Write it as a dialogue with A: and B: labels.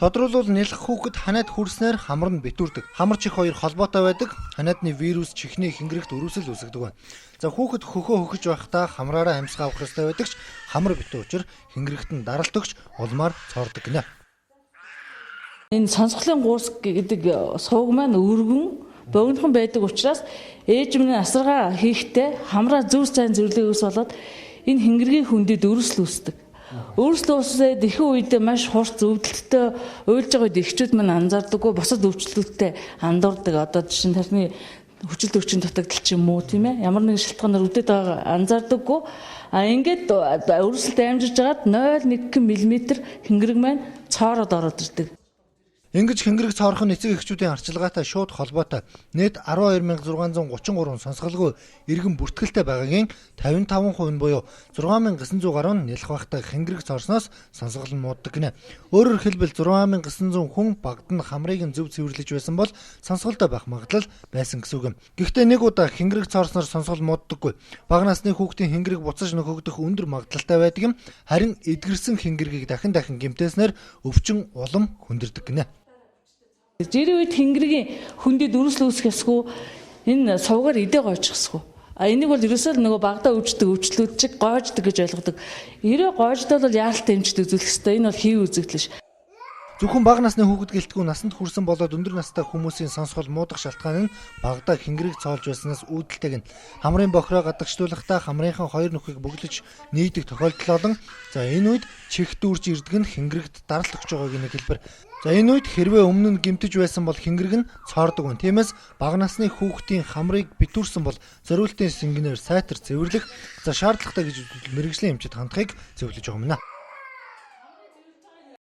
A: Тодруулбал нялх хүүхэд ханаад хүрснээр хамар нь битүүрдэг. Хамар чих хоёр холбоотой байдаг. Ханаадны вирус чихний хэнгэрэгт өрөөсөл үүсгдэг байна. За хүүхэд хөхөө хөхөж байхдаа хамраараа амьсгаа авах хэрэгтэй байдаг ч хамар битүү учир хэнгэрэгт нь даралтгч улмаар цоордог гинэ.
B: Энэ сонсголын гуурс гэдэг сувг маань өргөн богинохон байдаг учраас ээж минь асаргаа хийхдээ хамраа зөв сайн зөвлөгөөс болоод энэ хэнгэргийн хүндэд өрөөсөл үүсдэг. Өөрсдөө усаад их үед маш хурц өвдөлтөй уйлж байгаа үед эхчүүд мань анзаардаггүй босод өвчлөлттэй андуурдаг. Одоо жишээ нь тархины хүчил төвчин дутагдал ч юм уу тийм ээ. Ямар нэгэн шалтгаанаар өвдөд байгаа анзаардаггүй. Ингээд өрөөсөлд амжиж жагаад 0.1 мм хэнгэрэг маань цоороод ороод ирдэг.
A: Ингэж хэнгэрэг цоорох нь эцэг эхчүүдийн арчилгаатай шууд холбоотой. Нийт 12633 сонсголгүй иргэн бүртгэлтэй байгаагийн 55% нь буюу 6900 гаруй нь нялх байхтай хэнгэрэг цоорсноос сонсгол нь мууддаг гинэ. Өөрөөр хэлбэл 6900 хүн багад нь хамрыг нь зөв цэвэрлэж байсан бол сонсголтой байх магадлал байсан гэсэн үг юм. Гэхдээ нэг удаа хэнгэрэг цоорсноор сонсгол мууддаггүй. Бага насны хүүхдийн хэнгэрэг буцаж нөхөгдөх өндөр магадлалтай байдаг юм. Харин эдгэрсэн хэнгэргийг дахин гэмтээснээр өвчин улам хүндэрдэг гинэ.
B: Жирийн үед хэнгэргийн хүндэд өрөөсөл үүсгэсгүй энэ сувгаар идэ гойчихсгүй. Энийг бол ерөөсөө нөгөө багада өвчтөг өвчлүүд чиг гоождөг гэж ойлгодог. Ирээ гоождол бол яаралтай эмчд үзүүлэх хэрэгтэй. Энэ бол хий үзэгдэл ш.
A: Зөвхөн бага насны хүүхэд гэлтгүй насанд хүрсэн болоод өндөр настай хүмүүсийн сонсгол муудах шалтгаан нь багада хэнгэрэг цоолж байснаас үүдэлтэйг нь хамрын бохироо гадагшлуулахдаа хамрынхан хоёр нүхийг бөглөж нийгдэг тохиолдол олон. За энэ үед чих дүүрж ирдэг нь хэнгэрэгт даралт өгч байгааг нэг хэлбэр. За энэ үед хэрвээ өмнө нь гэмтэж байсан бол хэнгэрэг нь цоордог хүн. Тиймээс бага насны хүүхдийн хамрыг битүүрсэн бол зориултын сэнгэнээр сайтар цэвэрлэх за шаардлагатай гэж мэргэжлийн эмчид хандахыг зөвлөж байгаа юм.